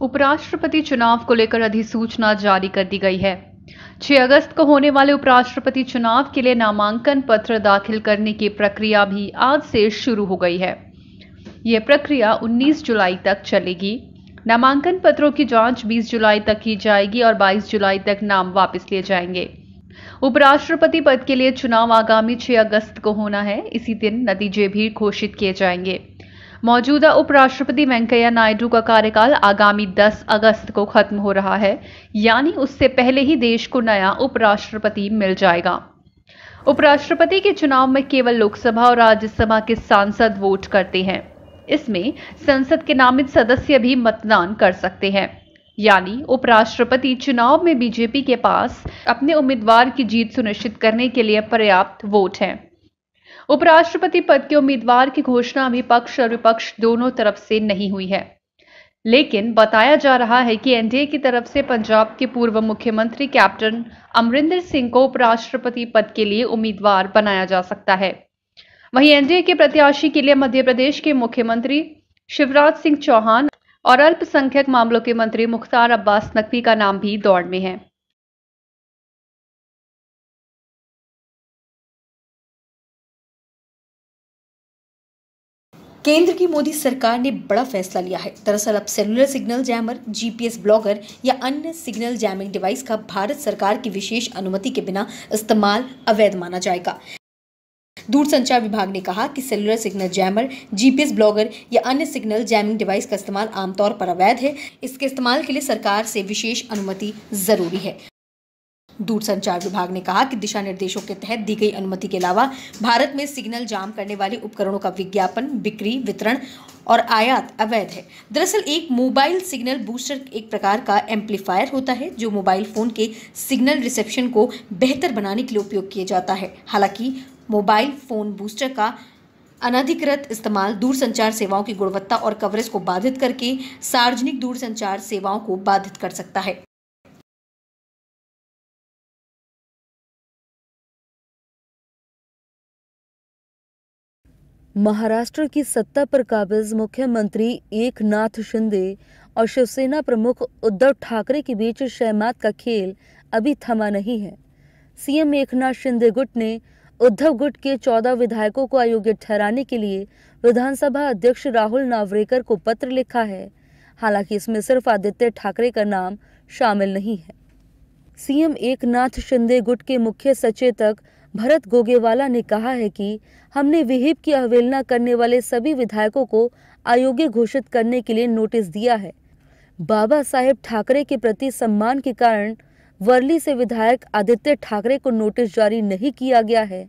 उपराष्ट्रपति चुनाव को लेकर अधिसूचना जारी कर दी गई है। 6 अगस्त को होने वाले उपराष्ट्रपति चुनाव के लिए नामांकन पत्र दाखिल करने की प्रक्रिया भी आज से शुरू हो गई है। यह प्रक्रिया 19 जुलाई तक चलेगी। नामांकन पत्रों की जांच 20 जुलाई तक की जाएगी और 22 जुलाई तक नाम वापस लिए जाएंगे। उपराष्ट्रपति पद के लिए चुनाव आगामी 6 अगस्त को होना है। इसी दिन नतीजे भी घोषित किए जाएंगे। मौजूदा उपराष्ट्रपति वेंकैया नायडू का कार्यकाल आगामी 10 अगस्त को खत्म हो रहा है, यानी उससे पहले ही देश को नया उपराष्ट्रपति मिल जाएगा। उपराष्ट्रपति के चुनाव में केवल लोकसभा और राज्यसभा के सांसद वोट करते हैं। इसमें संसद के नामित सदस्य भी मतदान कर सकते हैं, यानी उपराष्ट्रपति चुनाव में बीजेपी के पास अपने उम्मीदवार की जीत सुनिश्चित करने के लिए पर्याप्त वोट हैं। उपराष्ट्रपति पद के उम्मीदवार की घोषणा अभी पक्ष और विपक्ष दोनों तरफ से नहीं हुई है, लेकिन बताया जा रहा है कि एनडीए की तरफ से पंजाब के पूर्व मुख्यमंत्री कैप्टन अमरिंदर सिंह को उपराष्ट्रपति पद के लिए उम्मीदवार बनाया जा सकता है। वहीं एनडीए के प्रत्याशी के लिए मध्य प्रदेश के मुख्यमंत्री शिवराज सिंह चौहान और अल्पसंख्यक मामलों के मंत्री मुख्तार अब्बास नकवी का नाम भी दौड़ में है। केंद्र की मोदी सरकार ने बड़ा फैसला लिया है। दरअसल अब cellular signal jammer, GPS blogger या अन्य सिग्नल जैमिंग डिवाइस का भारत सरकार की विशेष अनुमति के बिना इस्तेमाल अवैध माना जाएगा। दूरसंचार विभाग ने कहा कि cellular signal jammer, GPS blogger या अन्य सिग्नल जैमिंग डिवाइस का इस्तेमाल आमतौर पर अवैध है। इसके इस्तेमाल के लिए सरकार से विशेष अनुमति जरूरी है। दूरसंचार विभाग ने कहा कि दिशा निर्देशों के तहत दी गई अनुमति के अलावा भारत में सिग्नल जाम करने वाले उपकरणों का विज्ञापन, बिक्री, वितरण और आयात अवैध है। दरअसल एक मोबाइल सिग्नल बूस्टर एक प्रकार का एम्पलीफायर होता है जो मोबाइल फोन के सिग्नल रिसेप्शन को बेहतर बनाने के लिए उपयोग किया जाता है। हालांकि मोबाइल फोन बूस्टर का अनधिकृत इस्तेमाल दूरसंचार सेवाओं की गुणवत्ता और कवरेज को बाधित करके सार्वजनिक दूरसंचार सेवाओं को बाधित कर सकता है। महाराष्ट्र की सत्ता पर काबिज मुख्यमंत्री एकनाथ शिंदे और शिवसेना प्रमुख उद्धव ठाकरे के बीच शहमात का खेल अभी थमा नहीं है। सीएम एकनाथ शिंदे गुट ने उद्धव गुट के 14 विधायकों को अयोग्य ठहराने के लिए विधानसभा अध्यक्ष राहुल नावरेकर को पत्र लिखा है। हालांकि इसमें सिर्फ आदित्य ठाकरे का नाम शामिल नहीं है। सीएम एकनाथ शिंदे गुट के मुख्य सचेतक भरत गोगेवाला ने कहा है कि हमने विहिप की अवहेलना करने वाले सभी विधायकों को अयोग्य घोषित करने के लिए नोटिस दिया है। बाबा साहेब ठाकरे के प्रति सम्मान के कारण वर्ली से विधायक आदित्य ठाकरे को नोटिस जारी नहीं किया गया है।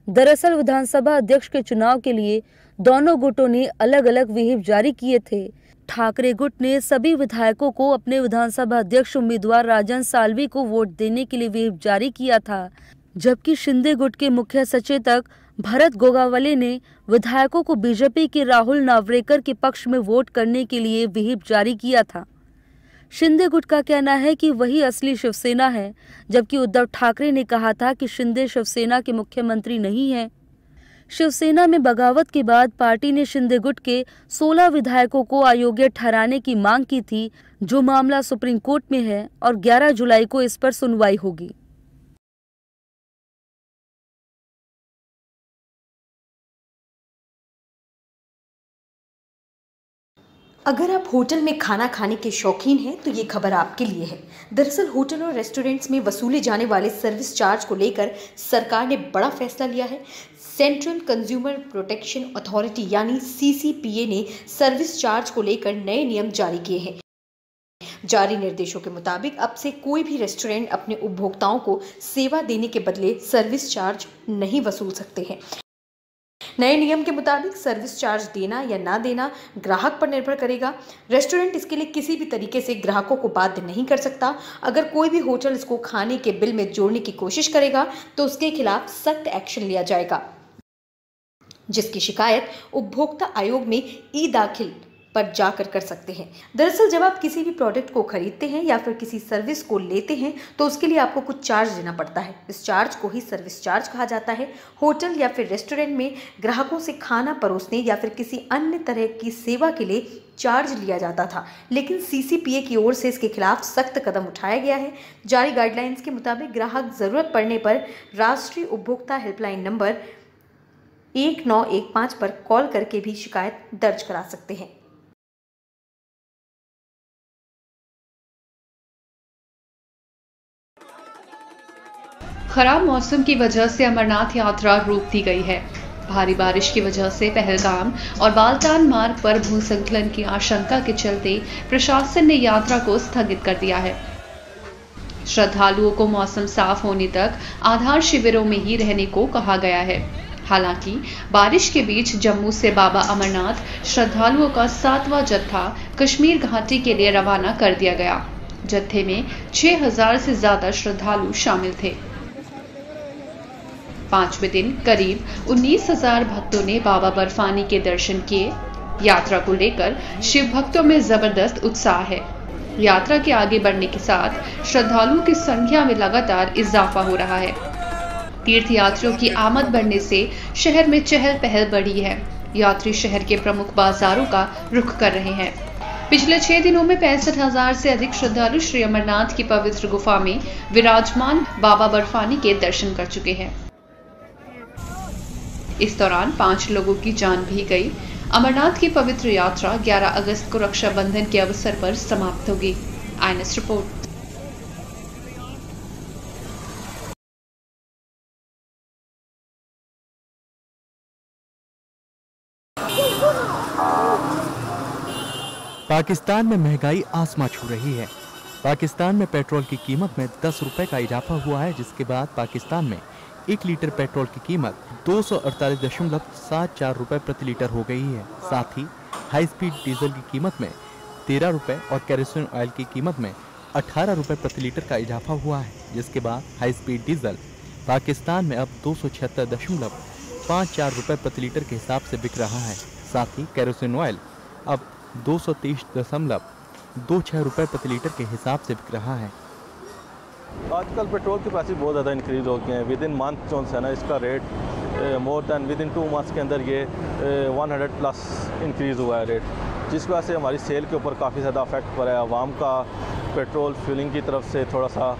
दरअसल विधानसभा अध्यक्ष के चुनाव के लिए दोनों गुटों ने अलग अलग विहिप जारी किए थे। ठाकरे गुट ने सभी विधायकों को अपने विधानसभा अध्यक्ष उम्मीदवार राजन साल्वी को वोट देने के लिए विहिप जारी किया था, जबकि शिंदे गुट के मुख्य सचेतक भरत गोगावले ने विधायकों को बीजेपी के राहुल नावरेकर के पक्ष में वोट करने के लिए विहिप जारी किया था। शिंदे गुट का कहना है कि वही असली शिवसेना है, जबकि उद्धव ठाकरे ने कहा था कि शिंदे शिवसेना के मुख्यमंत्री नहीं है। शिवसेना में बगावत के बाद पार्टी ने शिंदे गुट के 16 विधायकों को अयोग्य ठहराने की मांग की थी, जो मामला सुप्रीम कोर्ट में है और 11 जुलाई को इस पर सुनवाई होगी। अगर आप होटल में खाना खाने के शौकीन हैं तो ये खबर आपके लिए है। दरअसल होटल और रेस्टोरेंट्स में वसूले जाने वाले सर्विस चार्ज को लेकर सरकार ने बड़ा फैसला लिया है। सेंट्रल कंज्यूमर प्रोटेक्शन अथॉरिटी यानी सीसीपीए ने सर्विस चार्ज को लेकर नए नियम जारी किए हैं। जारी निर्देशों के मुताबिक अब से कोई भी रेस्टोरेंट अपने उपभोक्ताओं को सेवा देने के बदले सर्विस चार्ज नहीं वसूल सकते हैं। नए नियम के मुताबिक सर्विस चार्ज देना या ना देना ग्राहक पर निर्भर करेगा। रेस्टोरेंट इसके लिए किसी भी तरीके से ग्राहकों को बाध्य नहीं कर सकता। अगर कोई भी होटल इसको खाने के बिल में जोड़ने की कोशिश करेगा तो उसके खिलाफ सख्त एक्शन लिया जाएगा, जिसकी शिकायत उपभोक्ता आयोग में ई दाखिल पर जाकर कर सकते हैं। दरअसल जब आप किसी भी प्रोडक्ट को खरीदते हैं या फिर किसी सर्विस को लेते हैं तो उसके लिए आपको कुछ चार्ज देना पड़ता है। इस चार्ज को ही सर्विस चार्ज कहा जाता है। होटल या फिर रेस्टोरेंट में ग्राहकों से खाना परोसने या फिर किसी अन्य तरह की सेवा के लिए चार्ज लिया जाता था, लेकिन CCPA की ओर से इसके खिलाफ सख्त कदम उठाया गया है। जारी गाइडलाइंस के मुताबिक ग्राहक जरूरत पड़ने पर राष्ट्रीय उपभोक्ता हेल्पलाइन नंबर 1915 पर कॉल करके भी शिकायत दर्ज करा सकते हैं। खराब मौसम की वजह से अमरनाथ यात्रा रोक दी गई है। भारी बारिश की वजह से पहलगाम और बाल्टाल मार्ग पर भूस्खलन की आशंका के चलते प्रशासन ने यात्रा को स्थगित कर दिया है। श्रद्धालुओं को मौसम साफ होने तक आधार शिविरों में ही रहने को कहा गया है। हालांकि बारिश के बीच जम्मू से बाबा अमरनाथ श्रद्धालुओं का 7वां जत्था कश्मीर घाटी के लिए रवाना कर दिया गया। जत्थे में 6000 से ज्यादा श्रद्धालु शामिल थे। 5वें दिन करीब 19,000 भक्तों ने बाबा बर्फानी के दर्शन किए। यात्रा को लेकर शिव भक्तों में जबरदस्त उत्साह है। यात्रा के आगे बढ़ने के साथ श्रद्धालुओं की संख्या में लगातार इजाफा हो रहा है। तीर्थयात्रियों की आमद बढ़ने से शहर में चहल पहल बढ़ी है। यात्री शहर के प्रमुख बाजारों का रुख कर रहे हैं। पिछले 6 दिनों में 65,000 से अधिक श्रद्धालु श्री अमरनाथ की पवित्र गुफा में विराजमान बाबा बर्फानी के दर्शन कर चुके हैं। इस दौरान 5 लोगों की जान भी गई। अमरनाथ की पवित्र यात्रा 11 अगस्त को रक्षाबंधन के अवसर पर समाप्त होगी। INS report. पाकिस्तान में महंगाई आसमां छू रही है। पाकिस्तान में पेट्रोल की कीमत में 10 रुपए का इजाफा हुआ है, जिसके बाद पाकिस्तान में 1 लीटर पेट्रोल की कीमत 248.74 रुपए प्रति लीटर हो गई है। साथ ही हाई स्पीड डीजल की कीमत में 13 रुपए और केरोसिन ऑयल की कीमत में 18 रुपए प्रति लीटर का इजाफा हुआ है, जिसके बाद हाई स्पीड डीजल पाकिस्तान में अब 276.54 रुपए प्रति लीटर के हिसाब से बिक रहा है। साथ ही केरोसिन ऑयल अब 223.26 रुपए प्रति लीटर के हिसाब से बिक रहा है। आजकल पेट्रोल के प्राइस बहुत ज़्यादा इंक्रीज़ हो गए हैं। विद इन मंथ जो है ना, इसका rate more than with in 2 months के अंदर ये 100+ इंक्रीज़ हुआ है रेट, जिस वजह से हमारी सेल के ऊपर काफ़ी ज़्यादा अफेक्ट पड़ा है। आवाम का पेट्रोल फ्यूलिंग की तरफ से थोड़ा सा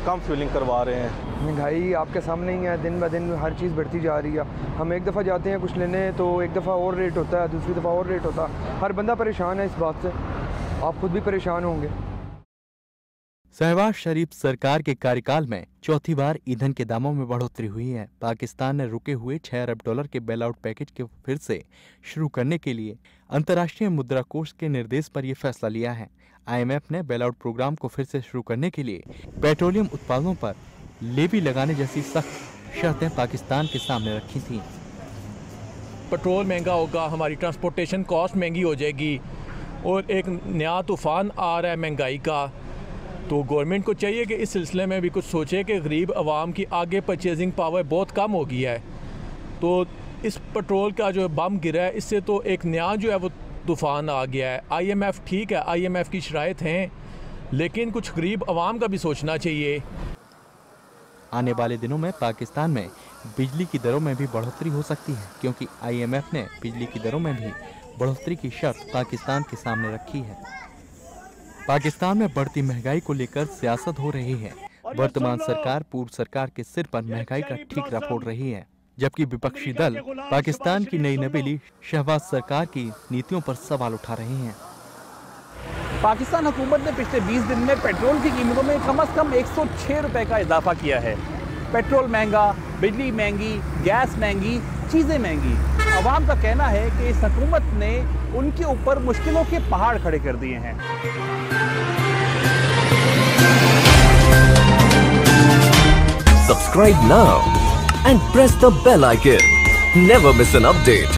कम फ्यूलिंग करवा रहे हैं। महंगाई आपके सामने ही है, दिन ब दिन हर चीज़ बढ़ती जा रही है। हम एक दफ़ा जाते हैं कुछ लेने तो एक दफ़ा और रेट होता है, दूसरी दफ़ा और रेट होता है। हर बंदा परेशान है इस बात से, आप खुद भी परेशान होंगे। शहबाज शरीफ सरकार के कार्यकाल में चौथी बार ईंधन के दामों में बढ़ोतरी हुई है। पाकिस्तान ने रुके हुए $6 अरब के बेल आउट पैकेज के फिर से शुरू करने के लिए अंतर्राष्ट्रीय मुद्रा कोष के निर्देश पर यह फैसला लिया है। IMF ने बेल आउट प्रोग्राम को फिर से शुरू करने के लिए पेट्रोलियम उत्पादों पर लेवी लगाने जैसी सख्त शर्तें पाकिस्तान के सामने रखी थीं। पेट्रोल महंगा होगा, हमारी ट्रांसपोर्टेशन कॉस्ट महंगी हो जाएगी और एक नया तूफ़ान आ रहा है महंगाई का। तो गवर्नमेंट को चाहिए कि इस सिलसिले में भी कुछ सोचे कि गरीब आवाम की आगे परचेजिंग पावर बहुत कम हो गई है। तो इस पेट्रोल का जो बम गिरा है, इससे तो एक नया जो है वो तूफ़ान आ गया है। IMF ठीक है, IMF की शराइत हैं, लेकिन कुछ गरीब आवाम का भी सोचना चाहिए। आने वाले दिनों में पाकिस्तान में बिजली की दरों में भी बढ़ोतरी हो सकती है, क्योंकि IMF ने बिजली की दरों में भी बढ़ोतरी की शर्त पाकिस्तान के सामने रखी है। पाकिस्तान में बढ़ती महंगाई को लेकर सियासत हो रही है। वर्तमान सरकार पूर्व सरकार के सिर पर महंगाई का ठीकरा फोड़ रही है, जबकि विपक्षी दल पाकिस्तान की नई नवेली शहबाज सरकार की नीतियों पर सवाल उठा रहे हैं। पाकिस्तान हुकूमत ने पिछले 20 दिन में पेट्रोल की कीमतों में कम से कम 106 रुपए का इजाफा किया है। पेट्रोल महंगा, बिजली महंगी, गैस महंगी, चीज़ें महंगी। अवाम का कहना है कि इस हुकूमत ने उनके ऊपर मुश्किलों के पहाड़ खड़े कर दिए हैं। Subscribe now and press the bell icon. Never miss an update.